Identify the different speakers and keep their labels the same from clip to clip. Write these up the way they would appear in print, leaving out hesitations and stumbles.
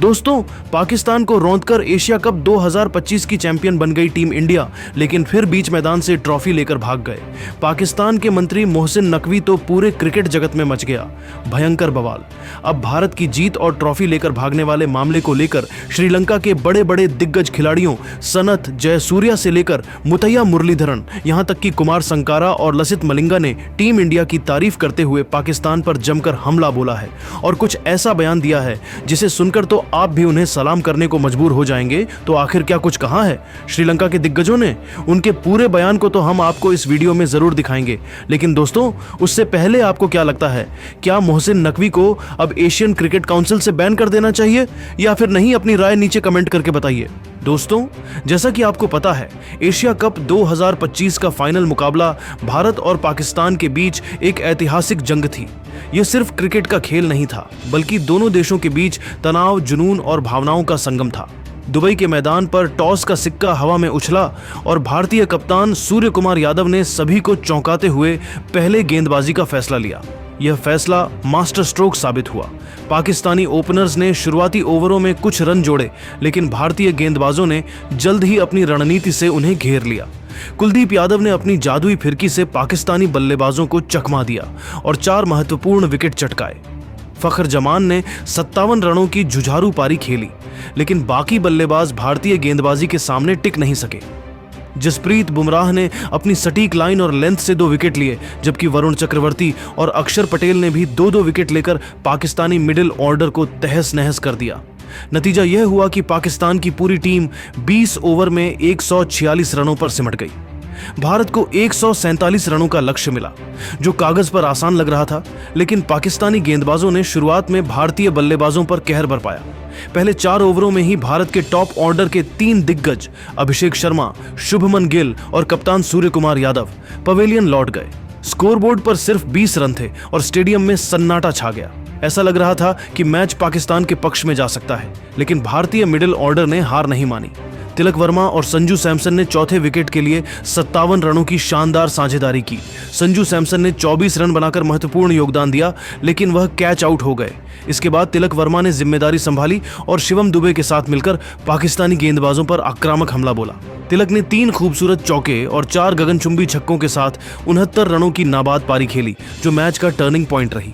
Speaker 1: दोस्तों, पाकिस्तान को रौंदकर एशिया कप 2025 की चैंपियन बन गई टीम इंडिया, लेकिन फिर बीच मैदान से ट्रॉफी लेकर भाग गए। पाकिस्तान के मंत्री मोहसिन नकवी तो पूरे क्रिकेट जगत में मच गया भयंकर बवाल। अब भारत की जीत और ट्रॉफी लेकर भागने वाले मामले को लेकर श्रीलंका के बड़े बड़े दिग्गज खिलाड़ियों सनथ जयसूर्या से लेकर मुथैया मुरलीधरन, यहां तक कि कुमार संगकारा और लसित मलिंगा ने टीम इंडिया की तारीफ करते हुए पाकिस्तान पर जमकर हमला बोला है और कुछ ऐसा बयान दिया है जिसे सुनकर तो आप भी उन्हें सलाम करने को मजबूर हो जाएंगे। तो आखिर क्या कुछ कहा है श्रीलंका के दिग्गजों ने? उनके पूरे बयान को तो हम आपको इस वीडियो में जरूर दिखाएंगे, लेकिन दोस्तों उससे पहले आपको क्या लगता है, क्या मोहसिन नकवी को अब एशियन क्रिकेट काउंसिल से बैन कर देना चाहिए या फिर नहीं? अपनी राय नीचे कमेंट करके बताइए। दोस्तों, जैसा कि आपको पता है, एशिया कप 2025 का फाइनल मुकाबला भारत और पाकिस्तान के बीच एक ऐतिहासिक जंग थी। यह सिर्फ क्रिकेट का खेल नहीं था, बल्कि दोनों देशों के बीच तनाव, जुनून और भावनाओं का संगम था। दुबई के मैदान पर टॉस का सिक्का हवा में उछला और भारतीय कप्तान सूर्य कुमार यादव ने सभी को चौंकाते हुए पहले गेंदबाजी का फैसला लिया। यह फैसला मास्टर स्ट्रोक साबित हुआ। पाकिस्तानी ओपनर्स ने शुरुआती ओवरों में कुछ रन जोड़े, लेकिन भारतीय गेंदबाजों ने जल्द ही अपनी रणनीति से उन्हें घेर लिया। कुलदीप यादव ने अपनी जादुई फिरकी से पाकिस्तानी बल्लेबाजों को चकमा दिया और 4 महत्वपूर्ण विकेट चटकाए। फखर जमान ने 57 रनों की जुझारू पारी खेली, लेकिन बाकी बल्लेबाज भारतीय गेंदबाजी के सामने टिक नहीं सके। जसप्रीत बुमराह ने अपनी सटीक लाइन और लेंथ से 2 विकेट लिए, जबकि वरुण चक्रवर्ती और अक्षर पटेल ने भी 2-2 विकेट लेकर पाकिस्तानी मिडिल ऑर्डर को तहस नहस कर दिया। नतीजा यह हुआ कि पाकिस्तान की पूरी टीम 20 ओवर में 146 रनों पर सिमट गई। भारत को 147 रनों का लक्ष्य मिला, जो कागज पर आसान लग रहा था, लेकिन पाकिस्तानी गेंदबाजों ने शुरुआत में भारतीय बल्लेबाजों पर कहर बरपाया। पहले 4 ओवरों में ही भारत के टॉप ऑर्डर के 3 दिग्गज अभिषेक शर्मा, शुभमन गिल और कप्तान सूर्य कुमार यादव पवेलियन लौट गए। स्कोरबोर्ड पर सिर्फ 20 रन थे और स्टेडियम में सन्नाटा छा गया। ऐसा लग रहा था कि मैच पाकिस्तान के पक्ष में जा सकता है, लेकिन भारतीय मिडिल ऑर्डर ने हार नहीं मानी। तिलक वर्मा और संजू सैमसन ने चौथे विकेट के लिए 57 रनों की शानदार साझेदारी की। संजू सैमसन ने 24 रन बनाकर महत्वपूर्ण योगदान दिया, लेकिन वह कैच आउट हो गए। इसके बाद तिलक वर्मा ने जिम्मेदारी संभाली और शिवम दुबे के साथ मिलकर पाकिस्तानी गेंदबाजों पर आक्रामक हमला बोला। तिलक ने 3 खूबसूरत चौके और 4 गगनचुंबी छक्कों के साथ 69 रनों की नाबाद पारी खेली, जो मैच का टर्निंग पॉइंट रही।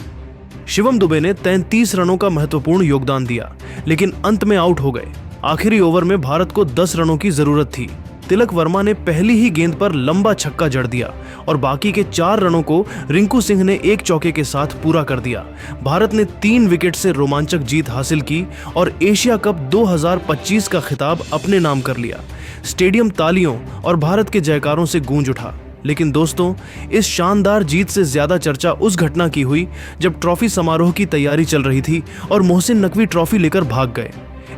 Speaker 1: शिवम दुबे ने 33 रनों का महत्वपूर्ण योगदान दिया, लेकिन अंत में आउट हो गए। आखिरी ओवर में भारत को 10 रनों की जरूरत थी। तिलक वर्मा ने पहली ही गेंद पर लंबा छक्का जड़ दिया और बाकी के 4 रनों को रिंकू सिंह ने 1 चौके के साथ पूरा कर दिया। भारत ने 3 विकेट से रोमांचक जीत हासिल की और एशिया कप 2025 का खिताब अपने नाम कर लिया। स्टेडियम तालियों और भारत के जयकारों से गूंज उठा। लेकिन दोस्तों, इस शानदार जीत से ज्यादा चर्चा उस घटना की हुई जब ट्रॉफी समारोह की तैयारी चल रही थी और मोहसिन नकवी ट्रॉफी लेकर भाग गए।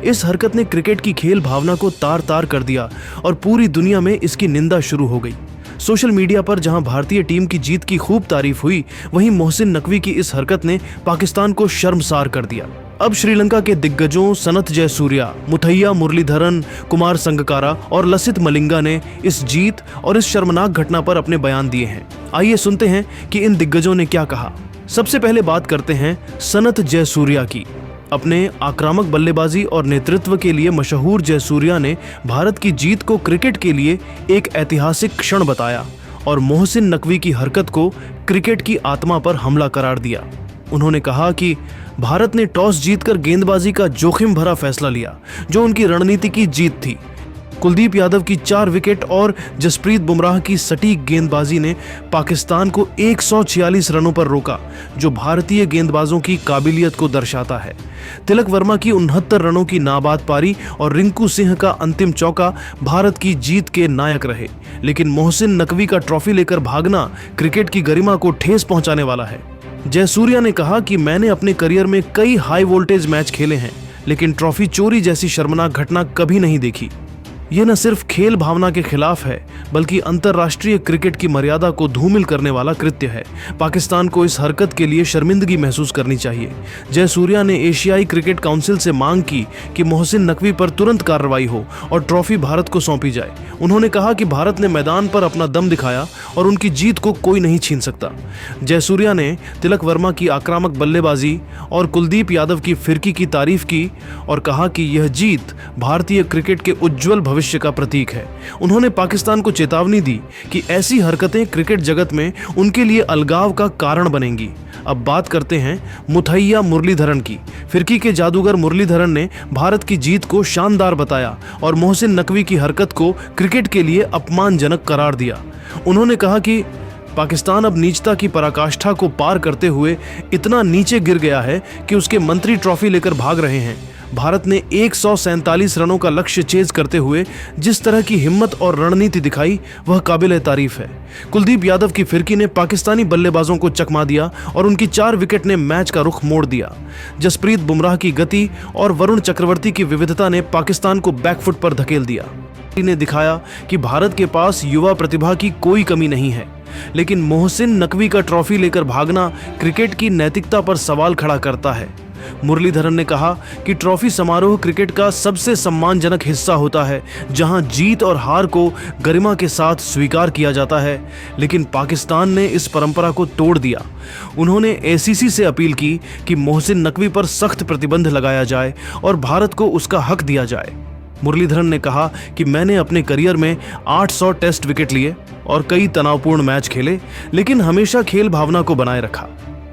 Speaker 1: इस हरकत ने क्रिकेट की खेल भावना को तार तार कर दिया और पूरी दुनिया में इसकी निंदा शुरू हो गई। सोशल मीडिया पर जहां भारतीय टीम की जीत की खूब तारीफ हुई, वहीं मोहसिन नकवी की इस हरकत ने पाकिस्तान को शर्मसार कर दिया। अब श्रीलंका के दिग्गजों सनथ जयसूर्या, मुथैया मुरलीधरन, कुमार संगकारा और लसित मलिंगा ने इस जीत और इस शर्मनाक घटना पर अपने बयान दिए हैं। आइए सुनते हैं कि इन दिग्गजों ने क्या कहा। सबसे पहले बात करते हैं सनथ जयसूर्या की। अपने आक्रामक बल्लेबाजी और नेतृत्व के लिए मशहूर जयसूर्या ने भारत की जीत को क्रिकेट के लिए एक ऐतिहासिक क्षण बताया और मोहसिन नकवी की हरकत को क्रिकेट की आत्मा पर हमला करार दिया। उन्होंने कहा कि भारत ने टॉस जीतकर गेंदबाजी का जोखिम भरा फैसला लिया, जो उनकी रणनीति की जीत थी। कुलदीप यादव की 4 विकेट और जसप्रीत बुमराह की सटीक गेंदबाजी ने पाकिस्तान को 146 रनों पर रोका, जो भारतीय गेंदबाजों की काबिलियत को दर्शाता है। तिलक वर्मा की 69 रनों की नाबाद पारी और रिंकू सिंह का अंतिम चौका भारत की जीत के नायक रहे, लेकिन मोहसिन नकवी का ट्रॉफी लेकर भागना क्रिकेट की गरिमा को ठेस पहुंचाने वाला है। जयसूर्या ने कहा कि मैंने अपने करियर में कई हाई वोल्टेज मैच खेले हैं, लेकिन ट्रॉफी चोरी जैसी शर्मनाक घटना कभी नहीं देखी। ये न सिर्फ खेल भावना के खिलाफ है बल्कि अंतर्राष्ट्रीय क्रिकेट की मर्यादा को धूमिल करने वाला कृत्य है। पाकिस्तान को इस हरकत के लिए शर्मिंदगी महसूस करनी चाहिए। जयसूर्या ने एशियाई क्रिकेट काउंसिल से मांग की कि मोहसिन नकवी पर तुरंत कार्रवाई हो और ट्रॉफी भारत को सौंपी जाए। उन्होंने कहा कि भारत ने मैदान पर अपना दम दिखाया और उनकी जीत को कोई नहीं छीन सकता। जयसूर्या ने तिलक वर्मा की आक्रामक बल्लेबाजी और कुलदीप यादव की फिरकी की तारीफ की और कहा कि यह जीत भारतीय क्रिकेट के उज्जवल भविष्य का प्रतीक है। उन्होंने पाकिस्तान को चेतावनी दी कि ऐसी हरकतें क्रिकेट जगत में उनके लिए अलगाव का कारण बनेंगी। अब बात करते हैं मुथैया मुरलीधरन की। फिरकी के जादूगर मुरलीधरन ने भारत की जीत को शानदार बताया और मोहसिन नकवी की हरकत को क्रिकेट के लिए अपमानजनक करार दिया। उन्होंने कहा कि पाकिस्तान अब नीचता की पराकाष्ठा को पार करते हुए इतना नीचे गिर गया है कि उसके मंत्री ट्रॉफी लेकर भाग रहे हैं। भारत ने 147 रनों का लक्ष्य चेज करते हुए जिस तरह की हिम्मत और रणनीति दिखाई वह काबिल तारीफ है। कुलदीप यादव की फिरकी ने पाकिस्तानी बल्लेबाजों को चकमा दिया और उनकी 4 विकेट ने मैच का रुख मोड़ दिया। जसप्रीत बुमराह की गति और वरुण चक्रवर्ती की विविधता ने पाकिस्तान को बैकफुट पर धकेल दिया। ने दिखाया कि भारत के पास युवा प्रतिभा की कोई कमी नहीं है, लेकिन मोहसिन नकवी का ट्रॉफी लेकर भागना क्रिकेट की नैतिकता पर सवाल खड़ा करता है। मुरलीधरन ने कहा कि ट्रॉफी समारोह क्रिकेट का सबसे सम्मानजनक हिस्सा होता है, जहां जीत और हार को गरिमा के साथ स्वीकार किया जाता है, लेकिन पाकिस्तान ने इस परंपरा को तोड़ दिया। उन्होंने एसीसी से अपील की कि मोहसिन नकवी पर सख्त प्रतिबंध लगाया जाए और भारत को उसका हक दिया जाए। मुरलीधरन ने कहा कि मैंने अपने करियर में 800 टेस्ट विकेट लिए और कई तनावपूर्ण मैच खेले, लेकिन हमेशा खेल भावना को बनाए रखा।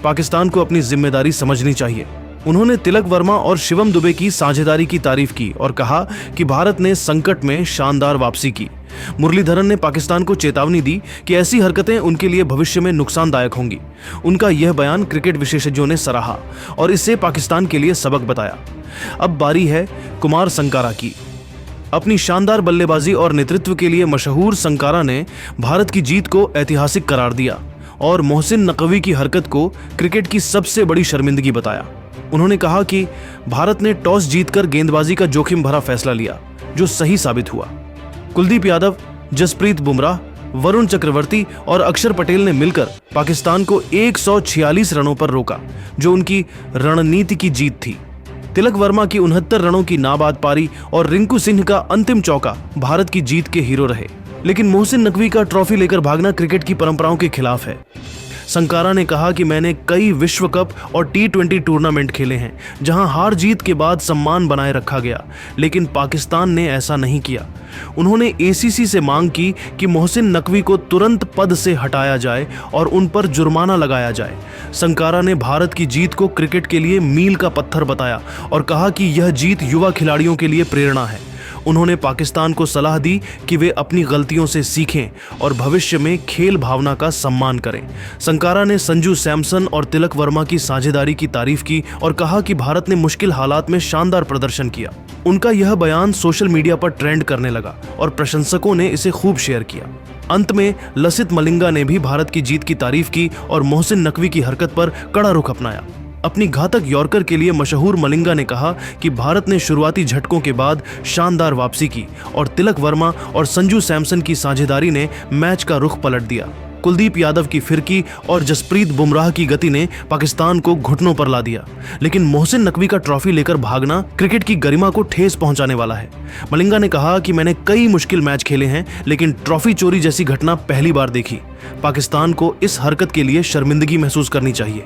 Speaker 1: पाकिस्तान को अपनी जिम्मेदारी समझनी चाहिए। उन्होंने तिलक वर्मा और शिवम दुबे की साझेदारी की तारीफ की और कहा कि भारत ने संकट में शानदार वापसी की। मुरलीधरन ने पाकिस्तान को चेतावनी दी कि ऐसी हरकतें उनके लिए भविष्य में नुकसानदायक होंगी। उनका यह बयान क्रिकेट विशेषज्ञों ने सराहा और इसे पाकिस्तान के लिए सबक बताया। अब बारी है कुमार संकारा की। अपनी शानदार बल्लेबाजी और नेतृत्व के लिए मशहूर संकारा ने भारत की जीत को ऐतिहासिक करार दिया और मोहसिन नकवी की हरकत को क्रिकेट की सबसे बड़ी शर्मिंदगी बताया। उन्होंने कहा कि भारत ने टॉस जीतकर गेंदबाजी का जोखिम भरा फैसला लिया, जो सही साबित हुआ। कुलदीप यादव, जसप्रीत बुमराह, वरुण चक्रवर्ती और अक्षर पटेल ने मिलकर पाकिस्तान को 146 रनों पर रोका, जो उनकी रणनीति की जीत थी। तिलक वर्मा की 69 रनों की नाबाद पारी और रिंकू सिंह का अंतिम चौका भारत की जीत के हीरो रहे। लेकिन मोहसिन नकवी का ट्रॉफी लेकर भागना क्रिकेट की परंपराओं के खिलाफ है। संकारा ने कहा कि मैंने कई विश्व कप और T20 टूर्नामेंट खेले हैं, जहां हार जीत के बाद सम्मान बनाए रखा गया, लेकिन पाकिस्तान ने ऐसा नहीं किया। उन्होंने एसीसी से मांग की कि मोहसिन नकवी को तुरंत पद से हटाया जाए और उन पर जुर्माना लगाया जाए। संकारा ने भारत की जीत को क्रिकेट के लिए मील का पत्थर बताया और कहा कि यह जीत युवा खिलाड़ियों के लिए प्रेरणा है। उन्होंने पाकिस्तान को सलाह दी कि वे अपनी गलतियों से सीखें और भविष्य में खेल भावना का सम्मान करें। संकारा ने संजू सैमसन और तिलक वर्मा की साझेदारी की तारीफ की और कहा कि भारत ने मुश्किल हालात में शानदार प्रदर्शन किया। उनका यह बयान सोशल मीडिया पर ट्रेंड करने लगा और प्रशंसकों ने इसे खूब शेयर किया। अंत में लसित मलिंगा ने भी भारत की जीत की तारीफ की और मोहसिन नकवी की हरकत पर कड़ा रुख अपनाया। अपनी घातक यॉर्कर के लिए मशहूर मलिंगा ने कहा कि भारत ने शुरुआती झटकों के बाद शानदार वापसी की और तिलक वर्मा और संजू सैमसन की साझेदारी ने मैच का रुख पलट दिया। कुलदीप यादव की फिरकी और जसप्रीत बुमराह की गति ने पाकिस्तान को घुटनों पर ला दिया, लेकिन मोहसिन नकवी का ट्रॉफी लेकर भागना क्रिकेट की गरिमा को ठेस पहुंचाने वाला है। मलिंगा ने कहा कि मैंने कई मुश्किल मैच खेले हैं, लेकिन ट्रॉफी चोरी जैसी घटना पहली बार देखी। पाकिस्तान को इस हरकत के लिए शर्मिंदगी महसूस करनी चाहिए।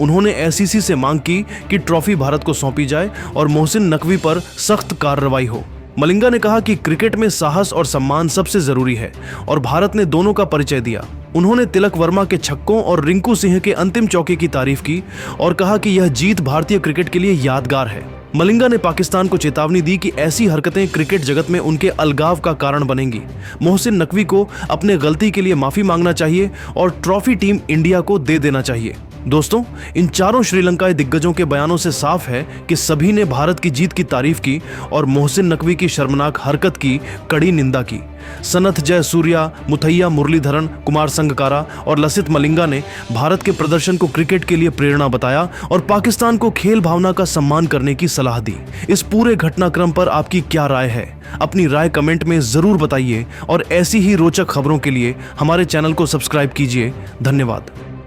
Speaker 1: उन्होंने एसीसी से मांग की कि ट्रॉफी भारत को सौंपी जाए और मोहसिन नकवी पर सख्त कार्रवाई हो। मलिंगा ने कहा कि क्रिकेट में साहस और सम्मान सबसे जरूरी है और भारत ने दोनों का परिचय दिया। उन्होंने तिलक वर्मा के छक्कों और रिंकू सिंह के अंतिम चौके की तारीफ की और कहा कि यह जीत भारतीय क्रिकेट के लिए यादगार है। मलिंगा ने पाकिस्तान को चेतावनी दी कि ऐसी हरकतें क्रिकेट जगत में उनके अलगाव का कारण बनेंगी। मोहसिन नकवी को अपने गलती के लिए माफी मांगना चाहिए और ट्रॉफी टीम इंडिया को दे देना चाहिए। दोस्तों, इन चारों श्रीलंकाई दिग्गजों के बयानों से साफ है कि सभी ने भारत की जीत की तारीफ की और मोहसिन नकवी की शर्मनाक हरकत की कड़ी निंदा की। सनथ जयसूर्या, मुथैया मुरलीधरन, कुमार संगकारा और लसित मलिंगा ने भारत के प्रदर्शन को क्रिकेट के लिए प्रेरणा बताया और पाकिस्तान को खेल भावना का सम्मान करने की सलाह दी। इस पूरे घटनाक्रम पर आपकी क्या राय है? अपनी राय कमेंट में जरूर बताइए और ऐसी ही रोचक खबरों के लिए हमारे चैनल को सब्सक्राइब कीजिए। धन्यवाद।